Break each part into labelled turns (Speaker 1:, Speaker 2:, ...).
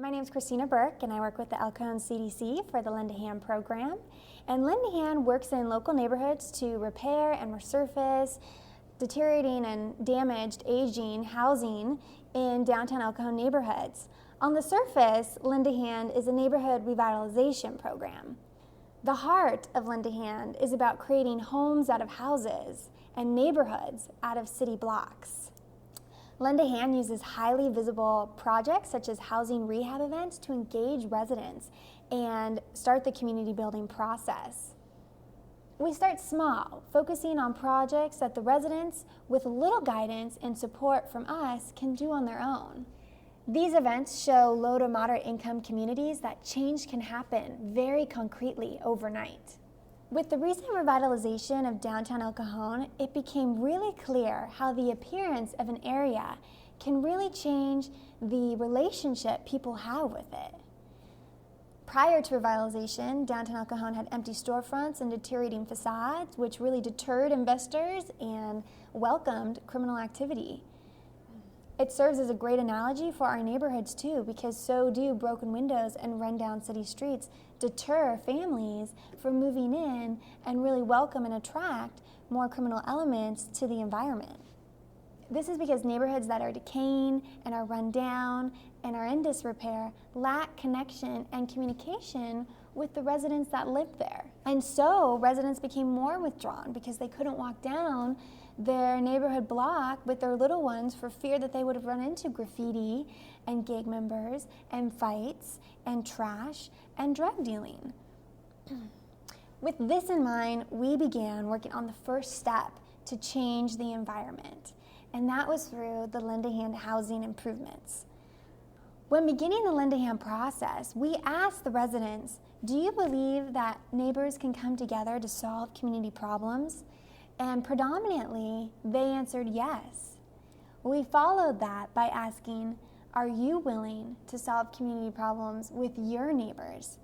Speaker 1: My name is Cristina Burke, and I work with the Cajon CDC for the Lend a Hand program. And Lend a Hand works in local neighborhoods to repair and resurface deteriorating and damaged, aging housing in downtown El Cajon neighborhoods. On the surface, Lend a Hand is a neighborhood revitalization program. The heart of Lend a Hand is about creating homes out of houses and neighborhoods out of city blocks. Lend a Hand uses highly visible projects such as housing rehab events to engage residents and start the community building process. We start small, focusing on projects that the residents, with little guidance and support from us, can do on their own. These events show low to moderate income communities that change can happen very concretely overnight. With the recent revitalization of downtown El Cajon, it became really clear how the appearance of an area can really change the relationship people have with it. Prior to revitalization, downtown El Cajon had empty storefronts and deteriorating facades, which really deterred investors and welcomed criminal activity. It serves as a great analogy for our neighborhoods too, because so do broken windows and rundown city streets deter families from moving in and really welcome and attract more criminal elements to the environment. This is because neighborhoods that are decaying and are run down and are in disrepair lack connection and communication with the residents that live there. And so residents became more withdrawn because they couldn't walk down their neighborhood block with their little ones for fear that they would have run into graffiti and gang members and fights and trash and drug dealing. With this in mind, we began working on the first step to change the environment, and that was through the Lend a Hand housing improvements. When beginning the Lend a Hand process, we asked the residents, do you believe that neighbors can come together to solve community problems? And predominantly, they answered yes. We followed that by asking, are you willing to solve community problems with your neighbors?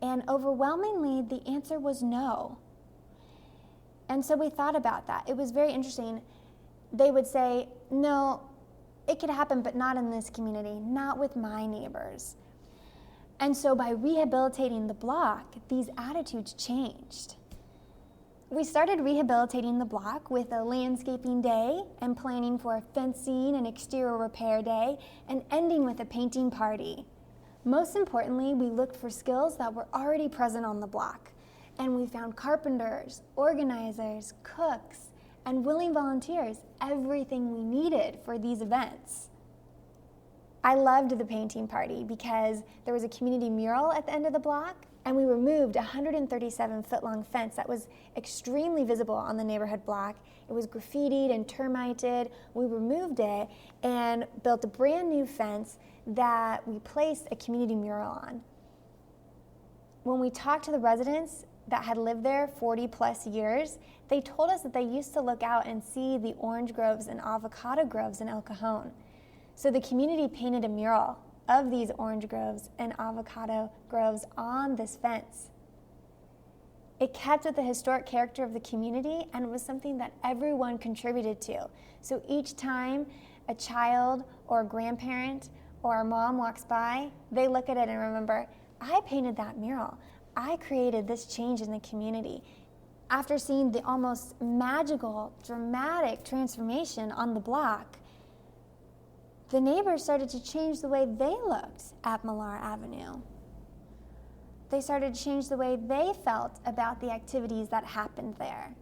Speaker 1: And overwhelmingly, the answer was no. And so we thought about that. It was very interesting. They would say, no, it could happen, but not in this community, not with my neighbors. And so by rehabilitating the block, these attitudes changed. We started rehabilitating the block with a landscaping day and planning for a fencing and exterior repair day and ending with a painting party. Most importantly, we looked for skills that were already present on the block, and we found carpenters, organizers, cooks, and willing volunteers, everything we needed for these events. I loved the painting party because there was a community mural at the end of the block, and we removed a 137-foot-long fence that was extremely visible on the neighborhood block. It was graffitied and termited. We removed it and built a brand new fence that we placed a community mural on. When we talked to the residents that had lived there 40 plus years, they told us that they used to look out and see the orange groves and avocado groves in El Cajon. So the community painted a mural of these orange groves and avocado groves on this fence. It kept with the historic character of the community, and it was something that everyone contributed to. So each time a child or a grandparent or a mom walks by, they look at it and remember, I painted that mural. I created this change in the community. After seeing the almost magical, dramatic transformation on the block, the neighbors started to change the way they looked at Millar Avenue. They started to change the way they felt about the activities that happened there.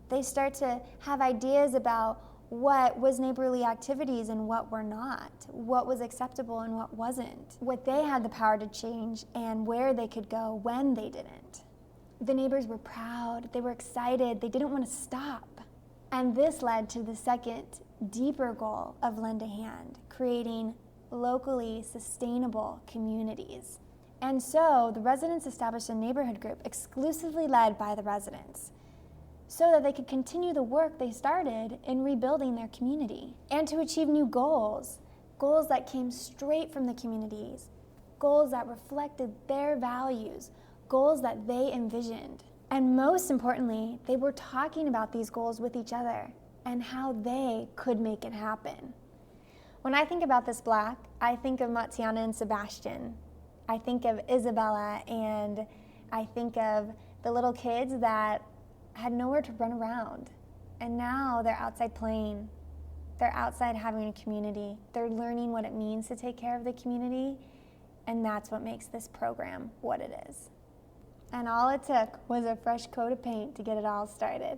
Speaker 1: They start to have ideas about what was neighborly activities and what were not, what was acceptable and what wasn't, what they had the power to change and where they could go when they didn't. The neighbors were proud, they were excited, they didn't want to stop. And this led to the second, deeper goal of Lend a Hand, creating locally sustainable communities. And so the residents established a neighborhood group exclusively led by the residents so that they could continue the work they started in rebuilding their community and to achieve new goals, goals that came straight from the communities, goals that reflected their values, goals that they envisioned. And most importantly, they were talking about these goals with each other and how they could make it happen. When I think about this block, I think of Matiana and Sebastian. I think of Isabella, and I think of the little kids that had nowhere to run around. And now they're outside playing. They're outside having a community. They're learning what it means to take care of the community, and that's what makes this program what it is. And all it took was a fresh coat of paint to get it all started.